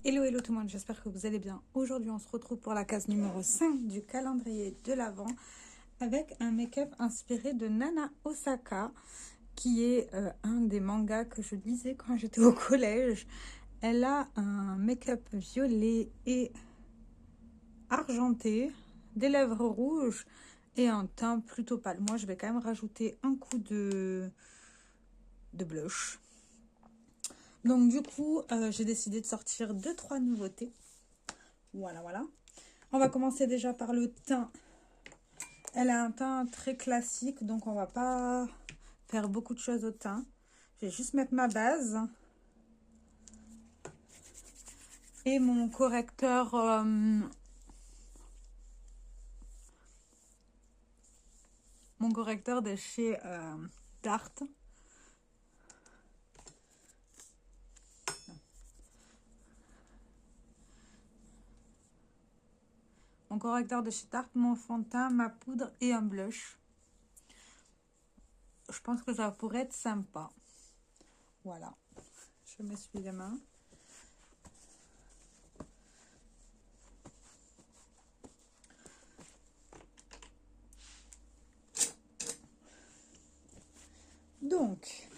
Hello, hello tout le monde, j'espère que vous allez bien. Aujourd'hui, on se retrouve pour la case numéro 5 du calendrier de l'Avent avec un make-up inspiré de Nana Osaka, qui est un des mangas que je lisais quand j'étais au collège. Elle a un make-up violet et argenté, des lèvres rouges et un teint plutôt pâle. Moi, je vais quand même rajouter un coup de blush. Donc du coup, j'ai décidé de sortir 2-3 nouveautés. Voilà, voilà. On va commencer déjà par le teint. Elle a un teint très classique, donc on va pas faire beaucoup de choses au teint. Je vais juste mettre ma base. Et mon correcteur... mon correcteur de chez Tarte. Mon correcteur de chez Tarte, mon fond de teint, ma poudre et un blush. Je pense que ça pourrait être sympa. Voilà. Je m'essuie les mains. Donc,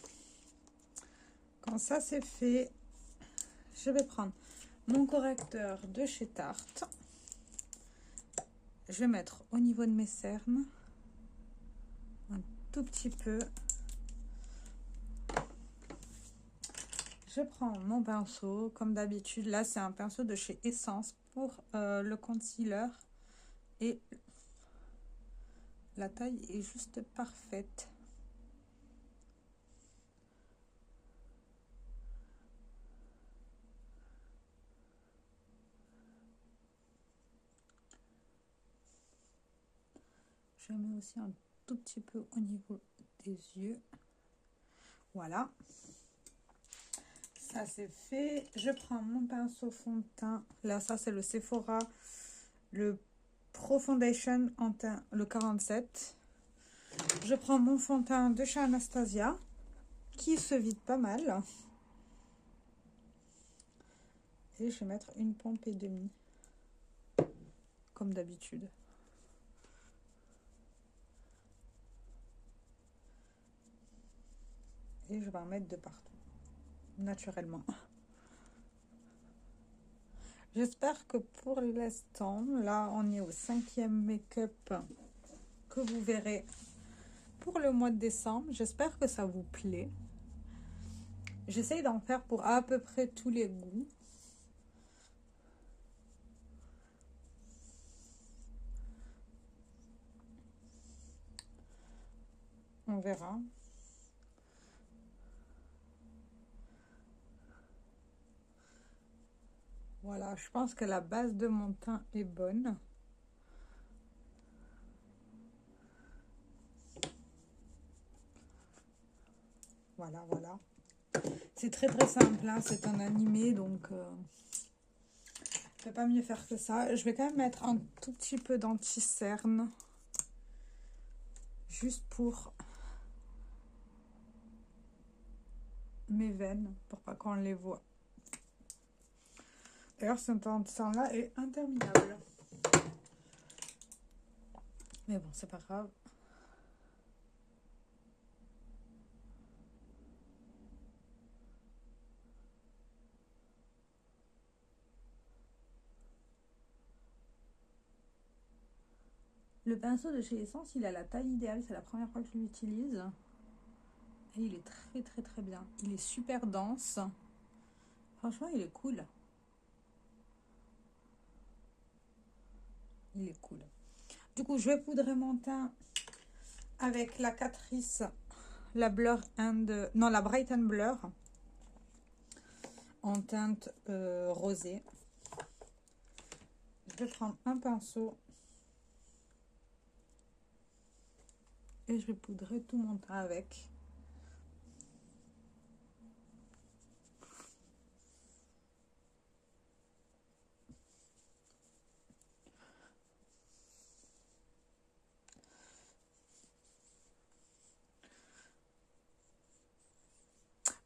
quand ça c'est fait, je vais prendre mon correcteur de chez Tarte. Je vais mettre au niveau de mes cernes un tout petit peu. Je prends mon pinceau, comme d'habitude. Là, c'est un pinceau de chez Essence pour le concealer. Et la taille est juste parfaite. Je mets aussi un tout petit peu au niveau des yeux. Voilà. Ça, c'est fait. Je prends mon pinceau fond de teint. Là, ça, c'est le Sephora. Le Pro Foundation en teint, le 47. Je prends mon fond de teint de chez Anastasia, qui se vide pas mal. Et je vais mettre une pompe et demie, comme d'habitude. Et je vais en mettre de partout, naturellement. J'espère que pour l'instant, là, on est au 5e make-up que vous verrez pour le mois de décembre. J'espère que ça vous plaît. J'essaye d'en faire pour à peu près tous les goûts. On verra. Voilà, je pense que la base de mon teint est bonne. Voilà, voilà. C'est très très simple, hein. C'est un animé, donc je peux pas mieux faire que ça. Je vais quand même mettre un tout petit peu d'anti-cerne, juste pour mes veines, pour pas qu'on les voit. D'ailleurs, ce teint-là est interminable. Mais bon, c'est pas grave. Le pinceau de chez Essence, il a la taille idéale. C'est la première fois que je l'utilise. Et il est très très très bien. Il est super dense. Franchement, il est cool. Il est cool. Du coup, je vais poudrer mon teint avec la Catrice, la Blur non, la Bright and Blur en teinte rosée. Je vais prendre un pinceau et je vais poudrer tout mon teint avec.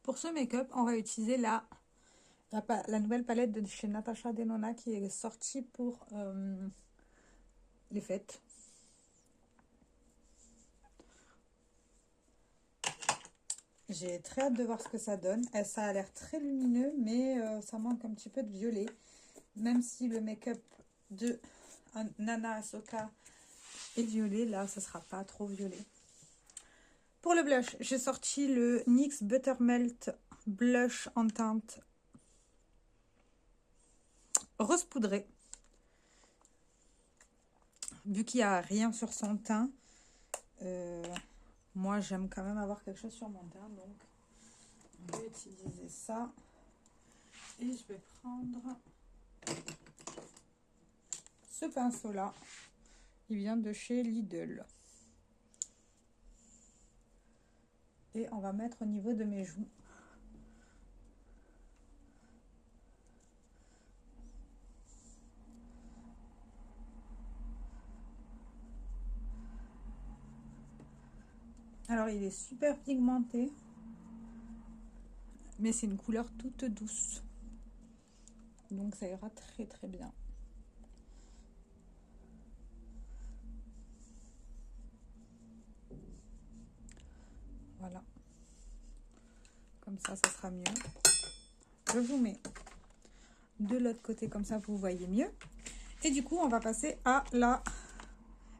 Pour ce make-up, on va utiliser la La nouvelle palette de chez Natasha Denona qui est sortie pour les fêtes. J'ai très hâte de voir ce que ça donne. Ça a l'air très lumineux, mais ça manque un petit peu de violet. Même si le make-up de Nana Ahsoka est violet, là, ça sera pas trop violet. Pour le blush, j'ai sorti le NYX Buttermelt Blush en teinte rose poudré. Vu qu'il n'y a rien sur son teint, moi j'aime quand même avoir quelque chose sur mon teint, donc je vais utiliser ça. Et je vais prendre ce pinceau là. Il vient de chez Lidl. Et on va mettre au niveau de mes joues. Alors il est super pigmenté, mais c'est une couleur toute douce. Donc ça ira très très bien. Voilà. Comme ça sera mieux. Je vous mets de l'autre côté, comme ça vous voyez mieux. Et du coup, on va passer à la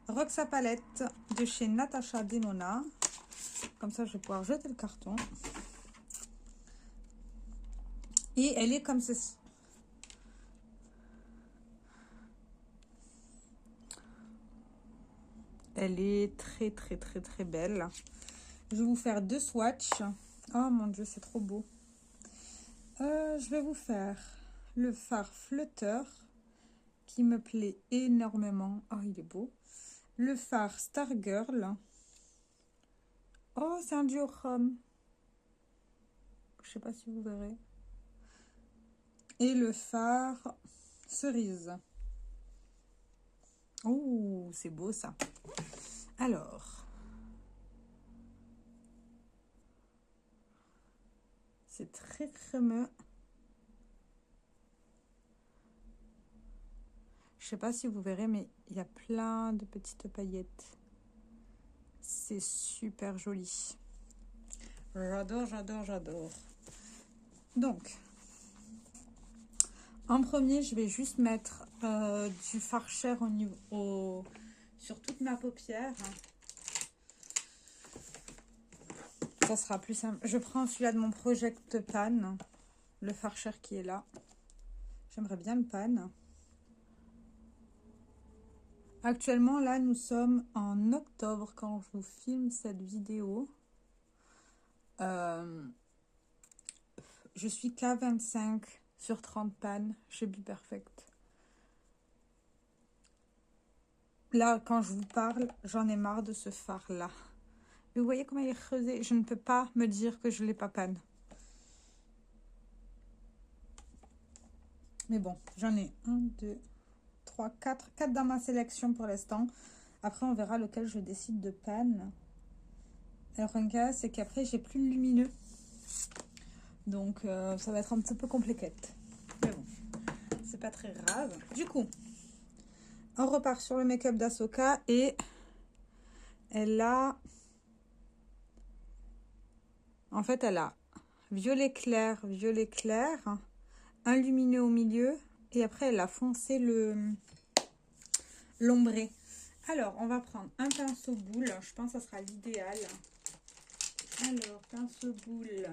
Roxa palette de chez Natasha Denona. Comme ça, je vais pouvoir jeter le carton. Et elle est comme ceci. Elle est très très très très belle. Je vais vous faire deux swatchs. Oh mon dieu, c'est trop beau. Je vais vous faire le fard flotteur qui me plaît énormément. Oh, il est beau. Le fard Stargirl. Oh, c'est un duochrome. Je sais pas si vous verrez. Et le fard cerise. Oh, c'est beau ça. Alors, c'est très crémeux. Je sais pas si vous verrez, mais il y a plein de petites paillettes. C'est super joli. J'adore, j'adore, j'adore. Donc, en premier, je vais juste mettre du fard cher sur toute ma paupière. Ça sera plus simple. Je prends celui-là de mon Project Pan, le fard cher qui est là. J'aimerais bien le pan. Actuellement, là, nous sommes en octobre quand je vous filme cette vidéo. Je suis qu'à 25 sur 30 pannes chez Be Perfect. Là, quand je vous parle, j'en ai marre de ce fard-là. Mais vous voyez comment il est creusé? Je ne peux pas me dire que je ne l'ai pas panne. Mais bon, j'en ai 1, 2, 3, 4. 4 dans ma sélection pour l'instant. Après, on verra lequel je décide de panne. Alors, un cas, c'est qu'après, j'ai plus le lumineux. Donc, ça va être un petit peu compliqué. Mais bon, c'est pas très grave. Du coup, on repart sur le make-up d'Ahsoka et elle a... En fait, elle a violet clair, un lumineux au milieu et après, elle a foncé l'ombré. Alors, on va prendre un pinceau boule. Je pense que ça sera l'idéal. Alors, pinceau boule.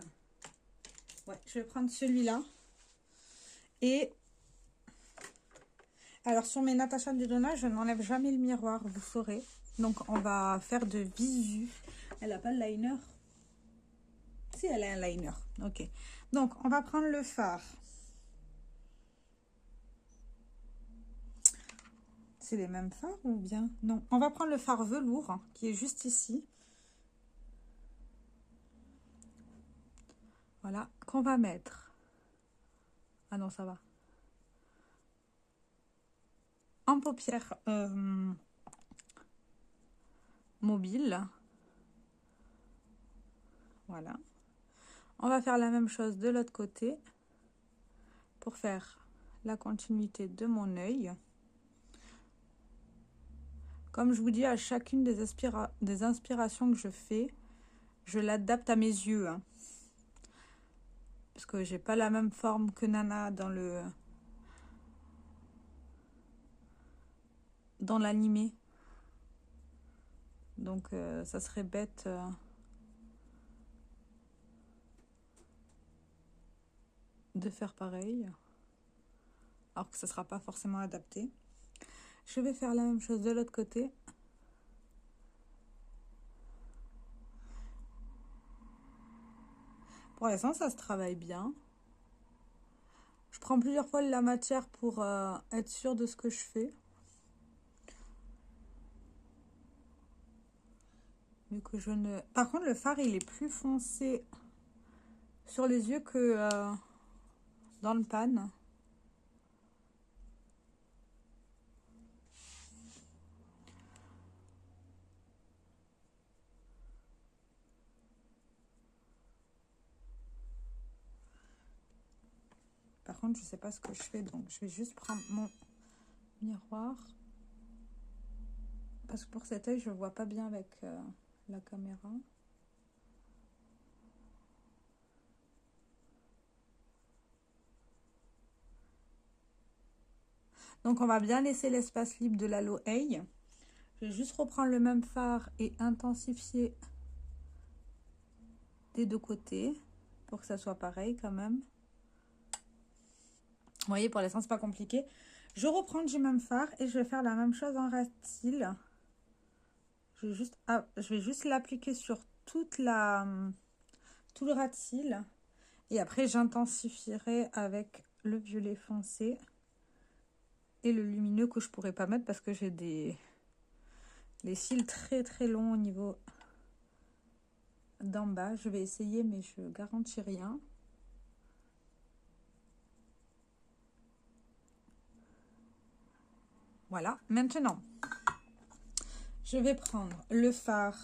Ouais, je vais prendre celui-là. Et alors, sur mes Natasha Denona, je n'enlève jamais le miroir, vous saurez. Donc, on va faire de visu. Elle n'a pas de liner. Si, elle a un liner. Ok. Donc, on va prendre le fard. C'est les mêmes fards ou bien? Non. On va prendre le fard velours hein, qui est juste ici. Voilà. Qu'on va mettre. Ah non, ça va. En paupière mobile. Voilà. On va faire la même chose de l'autre côté. pour faire la continuité de mon œil. Comme je vous dis, à chacune des inspirations que je fais, je l'adapte à mes yeux. Hein, parce que j'ai pas la même forme que Nana dans l'animé. Donc ça serait bête de faire pareil. Alors que ça sera pas forcément adapté. Je vais faire la même chose de l'autre côté. Pour l'instant, ça se travaille bien. Je prends plusieurs fois la matière pour être sûre de ce que je fais. Vu que je ne... Par contre, le fard, il est plus foncé sur les yeux que dans le pan. Par contre, je sais pas ce que je fais, donc je vais juste prendre mon miroir. Parce que pour cet œil, je vois pas bien avec la caméra. Donc, on va bien laisser l'espace libre de l'aloe. Je vais juste reprendre le même fard et intensifier des deux côtés pour que ça soit pareil quand même. Vous voyez, pour l'instant, c'est pas compliqué. Je reprends du même fard et je vais faire la même chose en ras de cils. Je vais juste l'appliquer sur tout le ras de cils. Et après, j'intensifierai avec le violet foncé et le lumineux que je pourrais pas mettre parce que j'ai les cils très très longs au niveau d'en bas. Je vais essayer, mais je garantis rien. Voilà, maintenant, je vais prendre le fard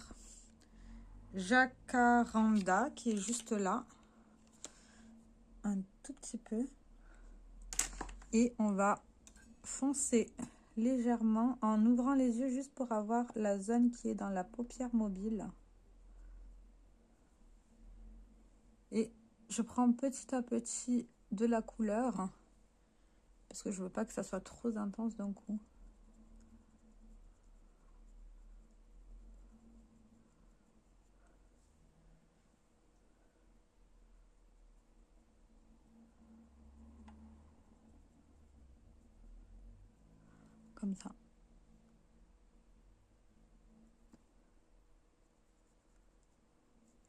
Jacaranda qui est juste là, un tout petit peu, et on va foncer légèrement en ouvrant les yeux juste pour avoir la zone qui est dans la paupière mobile. Et je prends petit à petit de la couleur parce que je veux pas que ça soit trop intense d'un coup. Comme ça.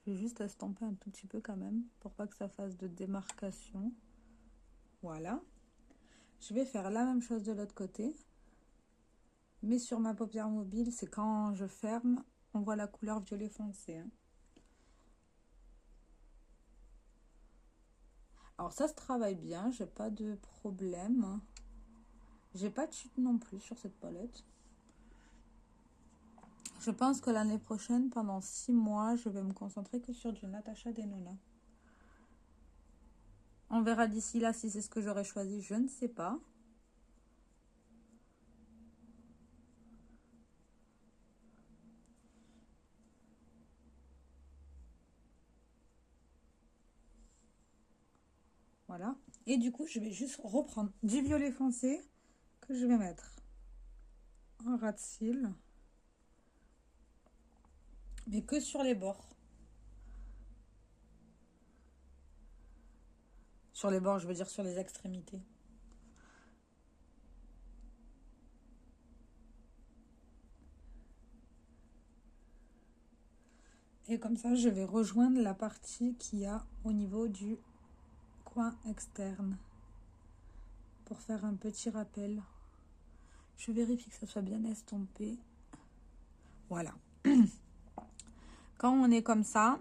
Je vais juste estomper un tout petit peu quand même pour pas que ça fasse de démarcation. Voilà. Je vais faire la même chose de l'autre côté. Mais sur ma paupière mobile, c'est quand je ferme, on voit la couleur violet foncé. Hein. Alors ça se travaille bien, j'ai pas de problème. J'ai pas de chute non plus sur cette palette. Je pense que l'année prochaine, pendant 6 mois, je vais me concentrer que sur du Natasha Denona. On verra d'ici là si c'est ce que j'aurais choisi, je ne sais pas. Voilà. Et du coup, je vais juste reprendre du violet foncé que je vais mettre en ras de cils. Mais que sur les bords. Sur les bords, je veux dire sur les extrémités. Et comme ça, je vais rejoindre la partie qu'il y a au niveau du coin externe. Pour faire un petit rappel. Je vérifie que ça soit bien estompé. Voilà. Quand on est comme ça,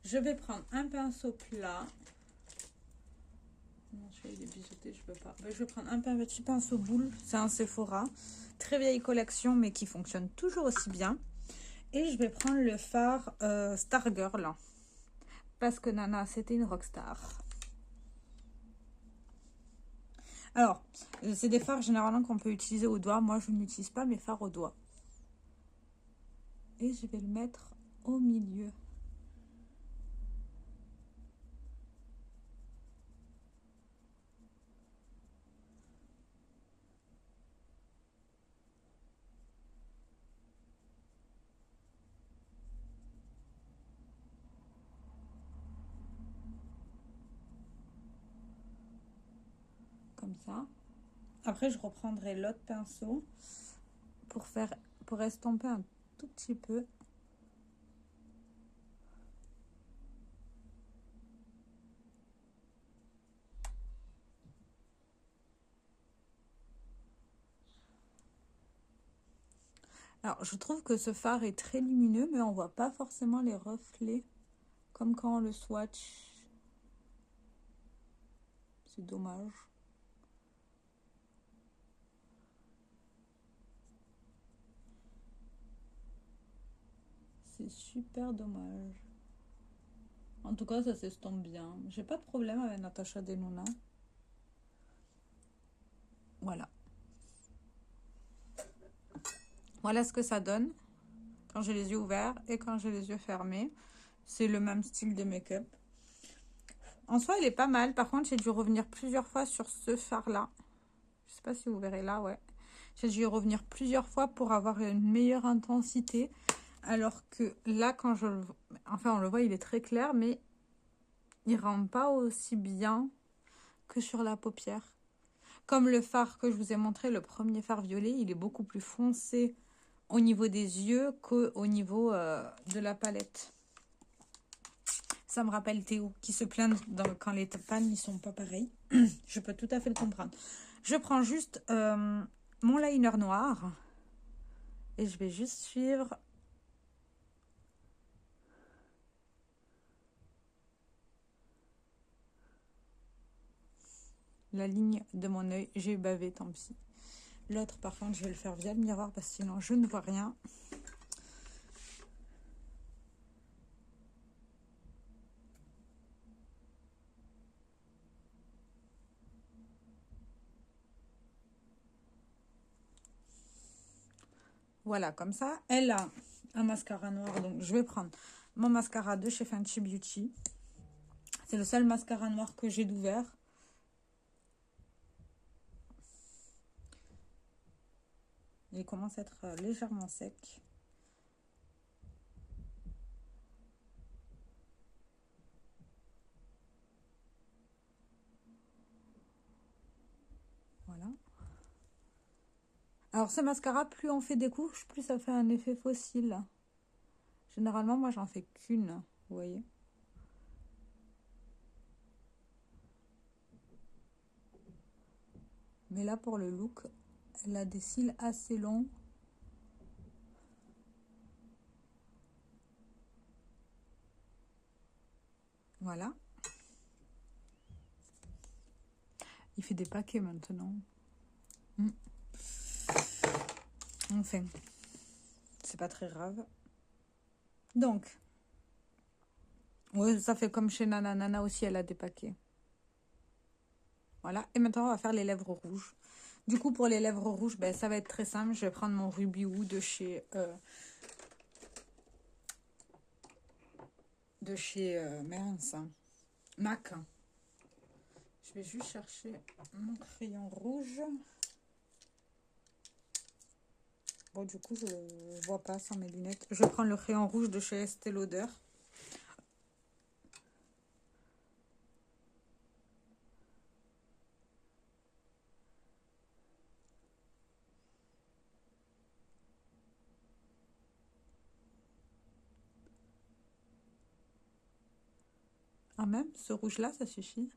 je vais prendre un pinceau plat. Non, celui-là il est biseauté, je peux pas. Je vais prendre un petit pinceau boule. C'est un Sephora. Très vieille collection, mais qui fonctionne toujours aussi bien. Et je vais prendre le fard Stargirl. Parce que Nana, c'était une rockstar. Alors, c'est des fards généralement qu'on peut utiliser au doigt. Moi, je n'utilise pas mes fards au doigt. Et je vais le mettre au milieu. Comme ça. Après, je reprendrai l'autre pinceau pour estomper un tout petit peu. Alors, je trouve que ce fard est très lumineux, mais on voit pas forcément les reflets, comme quand on le swatch. C'est dommage. C'est super dommage. En tout cas, ça s'estompe bien. J'ai pas de problème avec Natasha Denona. Voilà. Voilà ce que ça donne quand j'ai les yeux ouverts et quand j'ai les yeux fermés. C'est le même style de make-up. En soi, il est pas mal. Par contre, j'ai dû revenir plusieurs fois sur ce fard-là. Je sais pas si vous verrez là, ouais. J'ai dû revenir plusieurs fois pour avoir une meilleure intensité. Alors que là, quand je le... Enfin, on le voit, il est très clair, mais il rend pas aussi bien que sur la paupière. Comme le fard que je vous ai montré, le premier fard violet, il est beaucoup plus foncé au niveau des yeux qu'au niveau de la palette. Ça me rappelle Théo qui se plaint quand les pannes ne sont pas pareilles. Je peux tout à fait le comprendre. Je prends juste mon liner noir et je vais juste suivre la ligne de mon œil. J'ai bavé, tant pis. L'autre, par contre, je vais le faire via le miroir parce que sinon je ne vois rien. Voilà, comme ça, elle a un mascara noir. Donc, je vais prendre mon mascara de chez Fenty Beauty. C'est le seul mascara noir que j'ai d'ouvert. Il commence à être légèrement sec. Voilà. Alors, ce mascara, plus on fait des couches, plus ça fait un effet fossile. Généralement, moi, j'en fais qu'une, vous voyez. Mais là, pour le look, elle a des cils assez longs. Voilà. Il fait des paquets maintenant. Enfin, c'est pas très grave. Donc, ouais, ça fait comme chez Nana. Nana aussi, elle a des paquets. Voilà. Et maintenant, on va faire les lèvres rouges. Du coup, pour les lèvres rouges, ben, ça va être très simple. Je vais prendre mon Ruby Woo de chez mince, MAC. Je vais juste chercher mon crayon rouge. Bon, du coup, je vois pas sans mes lunettes. Je vais prendre le crayon rouge de chez Estée Lauder. Ah, même ce rouge-là, ça suffit.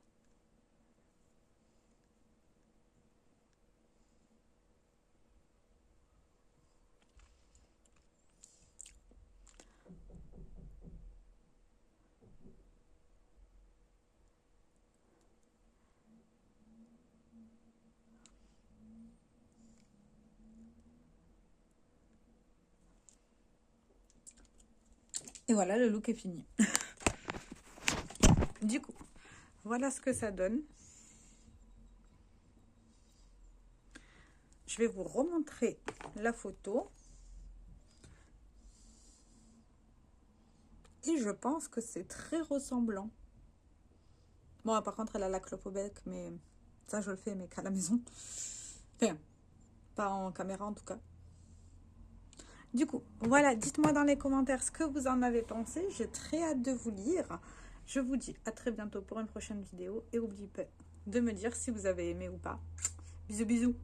Et voilà, le look est fini. Du coup, voilà ce que ça donne. je vais vous remontrer la photo. Et je pense que c'est très ressemblant. Bon, par contre, elle a la clope au bec, mais ça, je le fais, mais qu'à la maison. Enfin, pas en caméra, en tout cas. Du coup, voilà, dites-moi dans les commentaires ce que vous en avez pensé. J'ai très hâte de vous lire. Je vous dis à très bientôt pour une prochaine vidéo. Et n'oubliez pas de me dire si vous avez aimé ou pas. Bisous, bisous.